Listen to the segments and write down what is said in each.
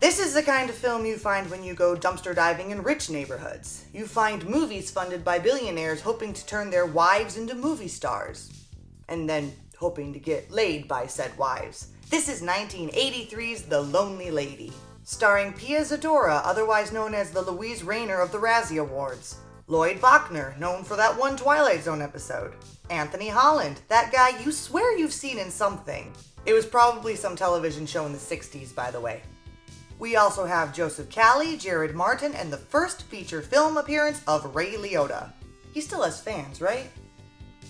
This is the kind of film you find when you go dumpster diving in rich neighborhoods. You find movies funded by billionaires hoping to turn their wives into movie stars. And then hoping to get laid by said wives. This is 1983's The Lonely Lady, starring Pia Zadora, otherwise known as the Louise Rayner of the Razzie Awards. Lloyd Bachner, known for that one Twilight Zone episode. Anthony Holland, that guy you swear you've seen in something. It was probably some television show in the 60s, by the way. We also have Joseph Cali, Jared Martin, and the first feature film appearance of Ray Liotta. He still has fans, right?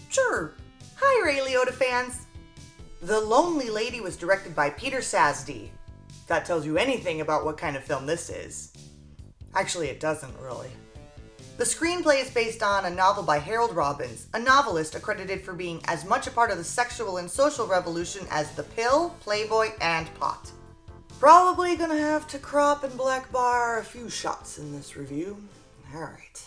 Sure. Hi, Ray Liotta fans. The Lonely Lady was directed by Peter Sazdy. If that tells you anything about what kind of film this is. Actually, it doesn't really. The screenplay is based on a novel by Harold Robbins, a novelist accredited for being as much a part of the sexual and social revolution as the pill, Playboy, and pot. Probably gonna have to crop and black bar a few shots in this review. Alright.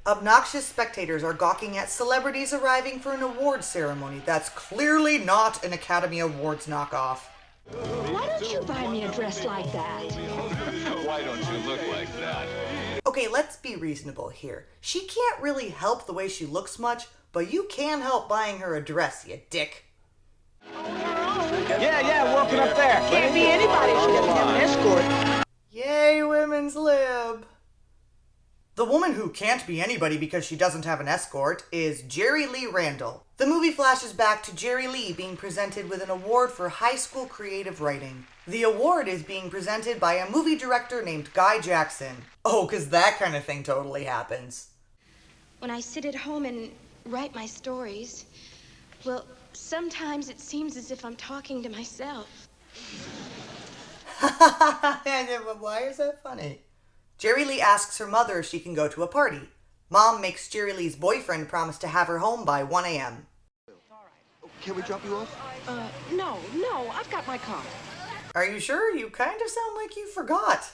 Obnoxious spectators are gawking at celebrities arriving for an awards ceremony that's clearly not an Academy Awards knockoff. Why don't you buy me a dress like that? Why don't you look like that? Okay, let's be reasonable here. She can't really help the way she looks much, but you can help buying her a dress, you dick. Yeah, walking up there. Can't be anybody if she doesn't have an escort. Yay, women's lib. The woman who can't be anybody because she doesn't have an escort is Jerry Lee Randall. The movie flashes back to Jerry Lee being presented with an award for high school creative writing. The award is being presented by a movie director named Guy Jackson. Oh, 'cause that kind of thing totally happens. When I sit at home and write my stories, well, sometimes it seems as if I'm talking to myself. Why is that funny? Jerry Lee asks her mother if she can go to a party. Mom makes Jerry Lee's boyfriend promise to have her home by 1 a.m. Can we drop you off? No, I've got my car. Are you sure? You kind of sound like you forgot.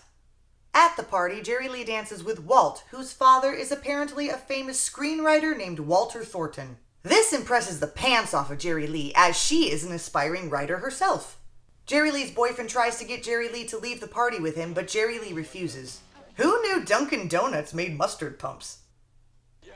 At the party, Jerry Lee dances with Walt, whose father is apparently a famous screenwriter named Walter Thornton. This impresses the pants off of Jerry Lee, as she is an aspiring writer herself. Jerry Lee's boyfriend tries to get Jerry Lee to leave the party with him, but Jerry Lee refuses. Who knew Dunkin' Donuts made mustard pumps?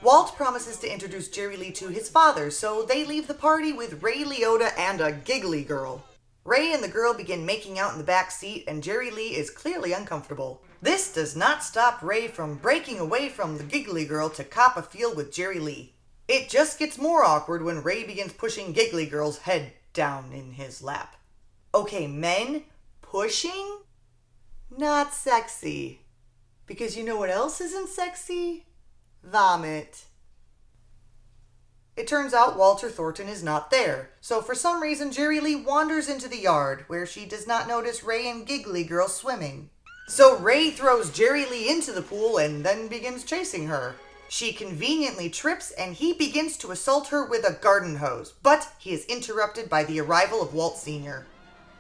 Walt promises to introduce Jerry Lee to his father, so they leave the party with Ray Liotta and a giggly girl. Ray and the girl begin making out in the back seat, and Jerry Lee is clearly uncomfortable. This does not stop Ray from breaking away from the giggly girl to cop a feel with Jerry Lee. It just gets more awkward when Ray begins pushing giggly girl's head down in his lap. Okay, men, pushing? Not sexy. Because you know what else isn't sexy? Vomit. It turns out Walter Thornton is not there, so for some reason Jerry Lee wanders into the yard, where she does not notice Ray and Giggly Girl swimming. So Ray throws Jerry Lee into the pool and then begins chasing her. She conveniently trips and he begins to assault her with a garden hose, but he is interrupted by the arrival of Walt Sr.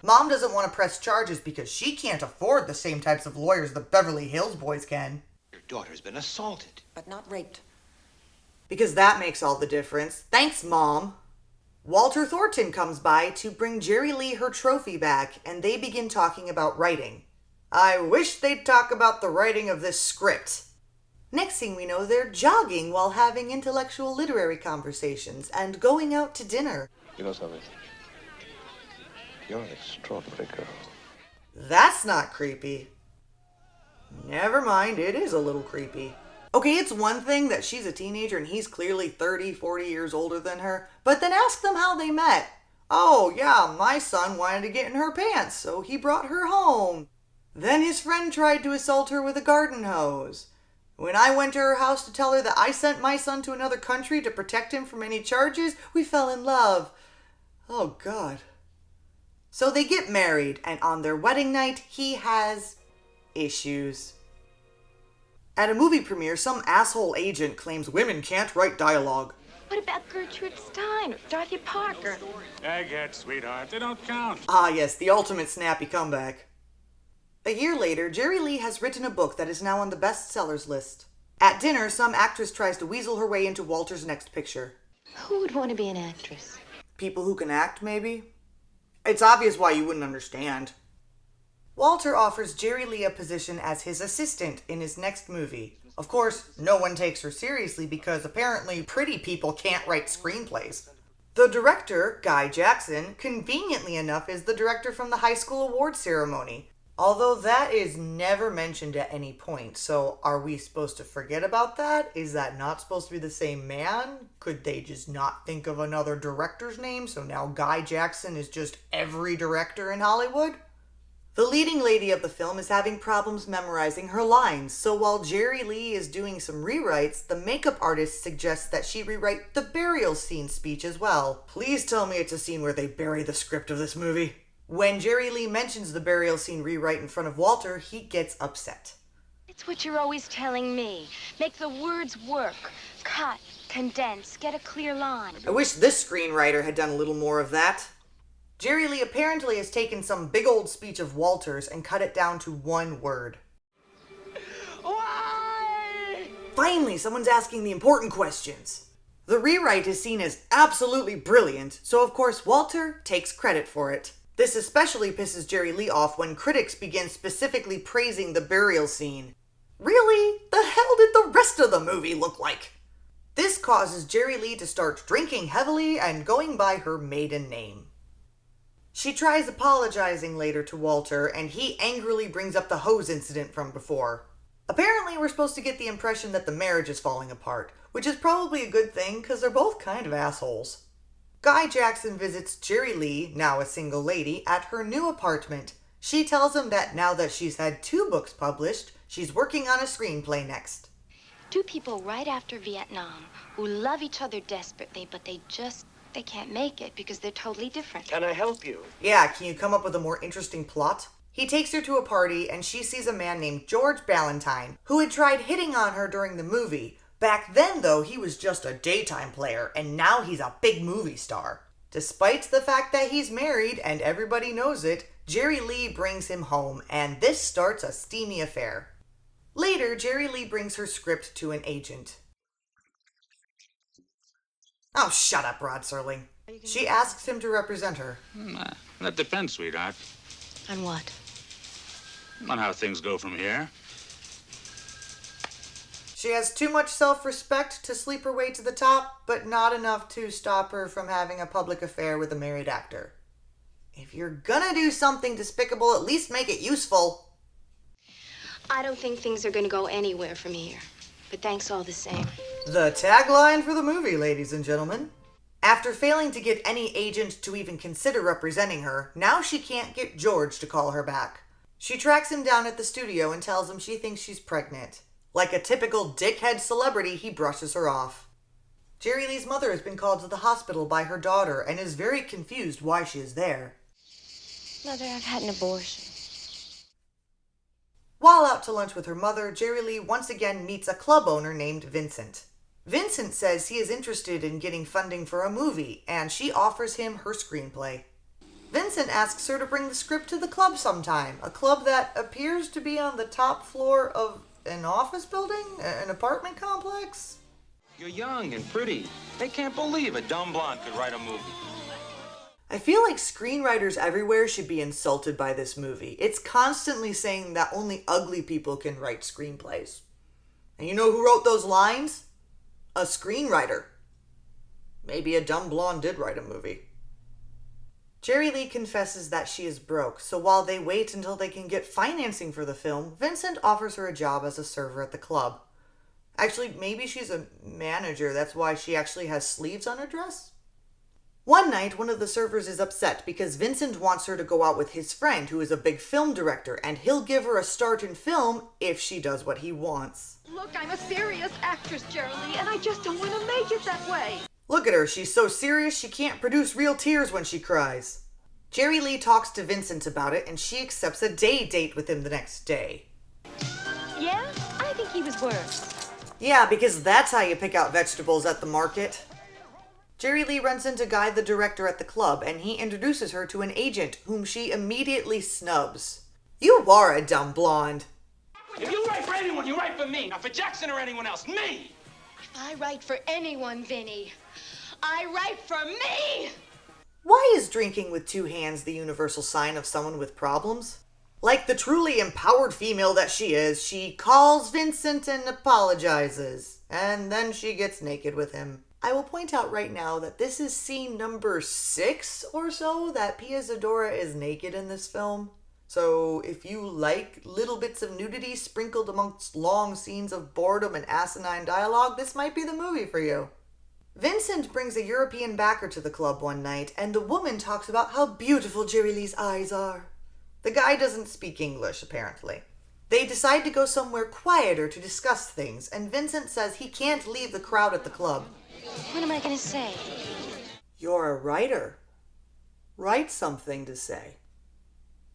Mom doesn't want to press charges because she can't afford the same types of lawyers the Beverly Hills boys can. Your daughter's been assaulted. But not raped. Because that makes all the difference. Thanks, Mom. Walter Thornton comes by to bring Jerry Lee her trophy back, and they begin talking about writing. I wish they'd talk about the writing of this script. Next thing we know, they're jogging while having intellectual literary conversations and going out to dinner. You know something? You're an extraordinary girl. That's not creepy. Never mind, it is a little creepy. Okay, it's one thing that she's a teenager and he's clearly 30, 40 years older than her, but then ask them how they met. Oh, yeah, my son wanted to get in her pants, so he brought her home. Then his friend tried to assault her with a garden hose. When I went to her house to tell her that I sent my son to another country to protect him from any charges, we fell in love. Oh, God. So they get married, and on their wedding night, he has issues. At a movie premiere, some asshole agent claims women can't write dialogue. What about Gertrude Stein or Dorothy Parker? Egghead, sweetheart. They don't count. Ah, yes, the ultimate snappy comeback. A year later, Jerry Lee has written a book that is now on the bestsellers list. At dinner, some actress tries to weasel her way into Walter's next picture. Who would want to be an actress? People who can act, maybe? It's obvious why you wouldn't understand. Walter offers Jerry Lee a position as his assistant in his next movie. Of course, no one takes her seriously because apparently pretty people can't write screenplays. The director, Guy Jackson, conveniently enough is the director from the high school awards ceremony. Although that is never mentioned at any point, so are we supposed to forget about that? Is that not supposed to be the same man? Could they just not think of another director's name, so now Guy Jackson is just every director in Hollywood? The leading lady of the film is having problems memorizing her lines, so while Jerry Lee is doing some rewrites, the makeup artist suggests that she rewrite the burial scene speech as well. Please tell me it's a scene where they bury the script of this movie. When Jerry Lee mentions the burial scene rewrite in front of Walter, he gets upset. It's what you're always telling me. Make the words work. Cut, condense, get a clear line. I wish this screenwriter had done a little more of that. Jerry Lee apparently has taken some big old speech of Walter's and cut it down to one word. Why? Finally, someone's asking the important questions. The rewrite is seen as absolutely brilliant, so of course Walter takes credit for it. This especially pisses Jerry Lee off when critics begin specifically praising the burial scene. Really? The hell did the rest of the movie look like? This causes Jerry Lee to start drinking heavily and going by her maiden name. She tries apologizing later to Walter, and he angrily brings up the hose incident from before. Apparently, we're supposed to get the impression that the marriage is falling apart, which is probably a good thing because they're both kind of assholes. Guy Jackson visits Jerry Lee, now a single lady, at her new apartment. She tells him that now that she's had 2 books published, she's working on a screenplay next. 2 people right after Vietnam who love each other desperately, but they can't make it because they're totally different. Can I help you? Yeah, can you come up with a more interesting plot? He takes her to a party and she sees a man named George Ballantyne, who had tried hitting on her during the movie. Back then, though, he was just a daytime player, and now he's a big movie star. Despite the fact that he's married, and everybody knows it, Jerry Lee brings him home, and this starts a steamy affair. Later, Jerry Lee brings her script to an agent. Oh, shut up, Rod Serling. She asks him to represent her. That depends, sweetheart, On what? on how things go from here. She has too much self-respect to sleep her way to the top, but not enough to stop her from having a public affair with a married actor. If you're gonna do something despicable, at least make it useful. I don't think things are going to go anywhere from here, but thanks all the same. The tagline for the movie, ladies and gentlemen. After failing to get any agent to even consider representing her, now she can't get George to call her back. She tracks him down at the studio and tells him she thinks she's pregnant. Like a typical dickhead celebrity, he brushes her off. Jerry Lee's mother has been called to the hospital by her daughter and is very confused why she is there. Mother, I've had an abortion. While out to lunch with her mother, Jerry Lee once again meets a club owner named Vincent. Vincent says he is interested in getting funding for a movie, and she offers him her screenplay. Vincent asks her to bring the script to the club sometime, a club that appears to be on the top floor of an office building? An apartment complex? You're young and pretty. They can't believe a dumb blonde could write a movie. I feel like screenwriters everywhere should be insulted by this movie. It's constantly saying that only ugly people can write screenplays. And you know who wrote those lines? A screenwriter. Maybe a dumb blonde did write a movie. Jerry Lee confesses that she is broke, so while they wait until they can get financing for the film, Vincent offers her a job as a server at the club. Actually, maybe she's a manager, that's why she actually has sleeves on her dress? One night, one of the servers is upset because Vincent wants her to go out with his friend, who is a big film director, and he'll give her a start in film if she does what he wants. Look, I'm a serious actress, Jerry Lee, and I just don't want to make it that way. Look at her, she's so serious she can't produce real tears when she cries. Jerry Lee talks to Vincent about it, and she accepts a date with him the next day. Yeah? I think he was worse. Yeah, because that's how you pick out vegetables at the market. Jerry Lee runs into Guy, the director, at the club, and he introduces her to an agent, whom she immediately snubs. You are a dumb blonde. If you write for anyone, you write for me. Not for Jackson or anyone else. Me! If I write for anyone, Vinny, I write for me! Why is drinking with two hands the universal sign of someone with problems? Like the truly empowered female that she is, she calls Vincent and apologizes, and then she gets naked with him. I will point out right now that this is scene number 6 or so that Pia Zadora is naked in this film. So if you like little bits of nudity sprinkled amongst long scenes of boredom and asinine dialogue, this might be the movie for you. Vincent brings a European backer to the club one night, and the woman talks about how beautiful Jerry Lee's eyes are. The guy doesn't speak English, apparently. They decide to go somewhere quieter to discuss things, and Vincent says he can't leave the crowd at the club. What am I gonna say? You're a writer. Write something to say.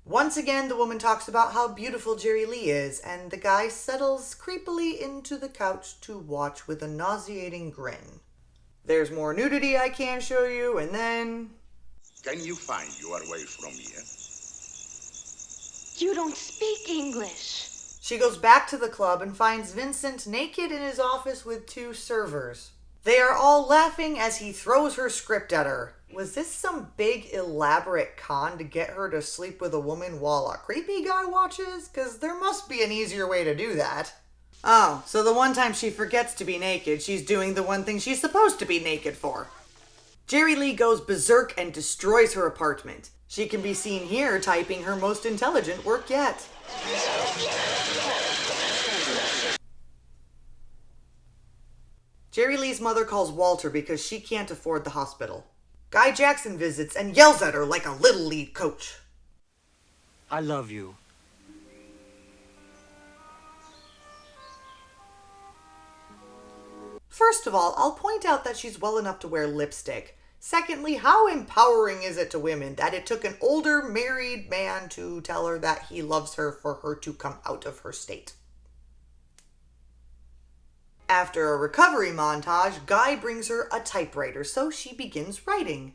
Once again, the woman talks about how beautiful Jerry Lee is, and the guy settles creepily into the couch to watch with a nauseating grin. There's more nudity I can't show you, and then... Can you find your way from here? You don't speak English. She goes back to the club and finds Vincent naked in his office with 2 servers. They are all laughing as he throws her script at her. Was this some big elaborate con to get her to sleep with a woman while a creepy guy watches? Because there must be an easier way to do that. Oh, so the one time she forgets to be naked, she's doing the one thing she's supposed to be naked for. Jerry Lee goes berserk and destroys her apartment. She can be seen here typing her most intelligent work yet. Jerry Lee's mother calls Walter because she can't afford the hospital. Guy Jackson visits and yells at her like a Little League coach. I love you. First of all, I'll point out that she's well enough to wear lipstick. Secondly, how empowering is it to women that it took an older married man to tell her that he loves her for her to come out of her state? After a recovery montage, Guy brings her a typewriter, so she begins writing.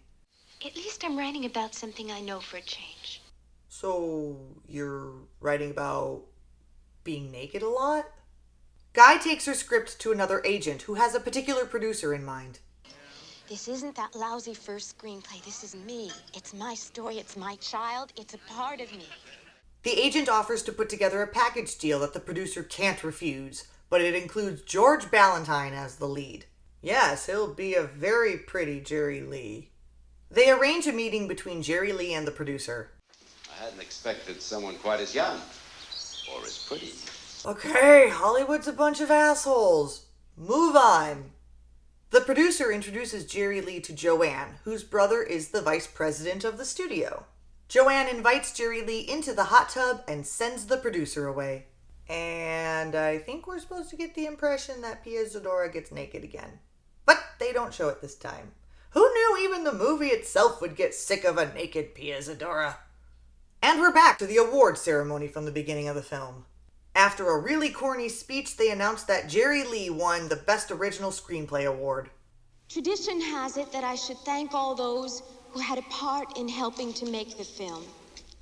At least I'm writing about something I know for a change. So, you're writing about being naked a lot? Guy takes her script to another agent who has a particular producer in mind. This isn't that lousy first screenplay. This is me. It's my story. It's my child. It's a part of me. The agent offers to put together a package deal that the producer can't refuse, but it includes George Ballantyne as the lead. Yes, he'll be a very pretty Jerry Lee. They arrange a meeting between Jerry Lee and the producer. I hadn't expected someone quite as young or as pretty. Okay, Hollywood's a bunch of assholes. Move on. The producer introduces Jerry Lee to Joanne, whose brother is the vice president of the studio. Joanne invites Jerry Lee into the hot tub and sends the producer away. And I think we're supposed to get the impression that Pia Zadora gets naked again. But they don't show it this time. Who knew even the movie itself would get sick of a naked Pia Zadora? And we're back to the award ceremony from the beginning of the film. After a really corny speech, they announced that Jerry Lee won the Best Original Screenplay Award. Tradition has it that I should thank all those who had a part in helping to make the film.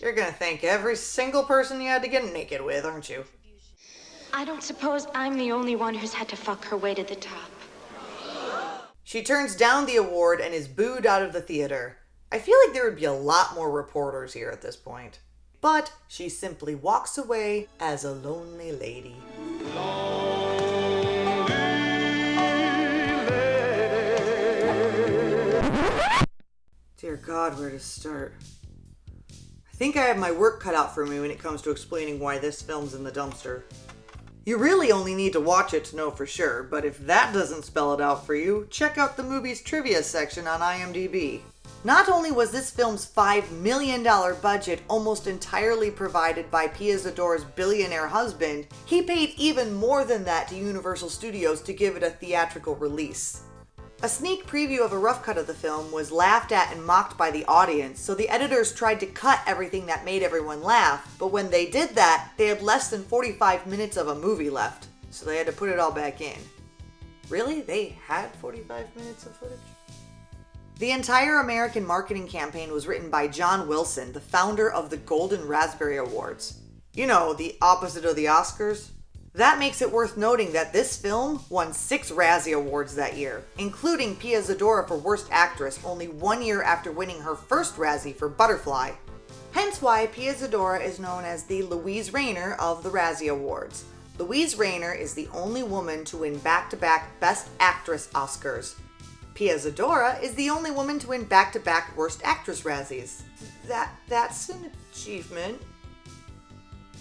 You're gonna thank every single person you had to get naked with, aren't you? I don't suppose I'm the only one who's had to fuck her way to the top. She turns down the award and is booed out of the theater. I feel like there would be a lot more reporters here at this point. But she simply walks away as a lonely lady. Dear God, where to start? I think I have my work cut out for me when it comes to explaining why this film's in the dumpster. You really only need to watch it to know for sure, but if that doesn't spell it out for you, check out the movie's trivia section on IMDb. Not only was this film's $5 million budget almost entirely provided by Pia Zadora's billionaire husband, he paid even more than that to Universal Studios to give it a theatrical release. A sneak preview of a rough cut of the film was laughed at and mocked by the audience, so the editors tried to cut everything that made everyone laugh, but when they did that, they had less than 45 minutes of a movie left, so they had to put it all back in. Really? They had 45 minutes of footage? The entire American marketing campaign was written by John Wilson, the founder of the Golden Raspberry Awards. You know, the opposite of the Oscars. That makes it worth noting that this film won 6 Razzie Awards that year, including Pia Zadora for Worst Actress only 1 year after winning her first Razzie for Butterfly. Hence why Pia Zadora is known as the Louise Rayner of the Razzie Awards. Louise Rayner is the only woman to win back-to-back Best Actress Oscars. Pia Zadora is the only woman to win back-to-back Worst Actress Razzies. That's an achievement.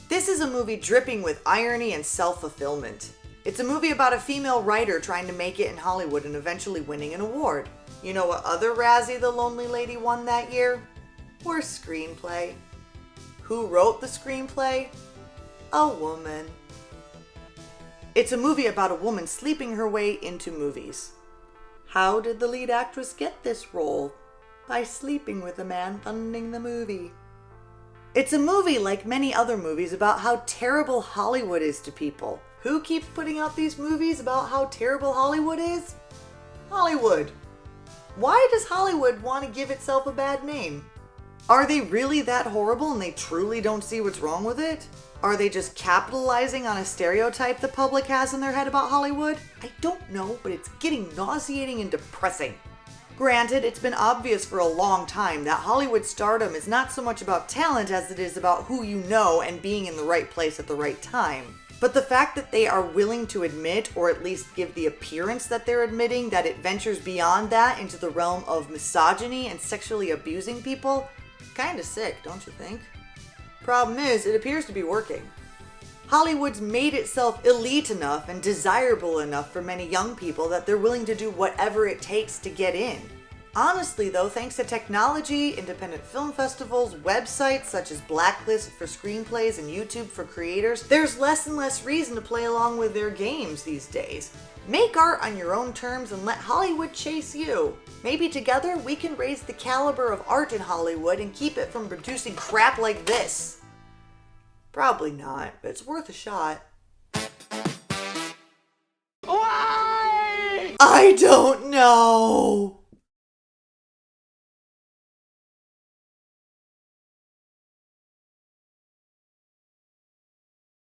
This is a movie dripping with irony and self-fulfillment. It's a movie about a female writer trying to make it in Hollywood and eventually winning an award. You know what other Razzie the lonely lady won that year? Worst Screenplay. Who wrote the screenplay? A woman. It's a movie about a woman sleeping her way into movies. How did the lead actress get this role? By sleeping with the man funding the movie. It's a movie like many other movies about how terrible Hollywood is to people. Who keeps putting out these movies about how terrible Hollywood is? Hollywood. Why does Hollywood want to give itself a bad name? Are they really that horrible and they truly don't see what's wrong with it? Are they just capitalizing on a stereotype the public has in their head about Hollywood? I don't know, but it's getting nauseating and depressing. Granted, it's been obvious for a long time that Hollywood stardom is not so much about talent as it is about who you know and being in the right place at the right time. But the fact that they are willing to admit, or at least give the appearance that they're admitting, that it ventures beyond that into the realm of misogyny and sexually abusing people, kinda sick, don't you think? Problem is, it appears to be working. Hollywood's made itself elite enough and desirable enough for many young people that they're willing to do whatever it takes to get in. Honestly though, thanks to technology, independent film festivals, websites such as Blacklist for screenplays and YouTube for creators, there's less and less reason to play along with their games these days. Make art on your own terms and let Hollywood chase you. Maybe together we can raise the caliber of art in Hollywood and keep it from producing crap like this. Probably not, but it's worth a shot. Why? I don't know.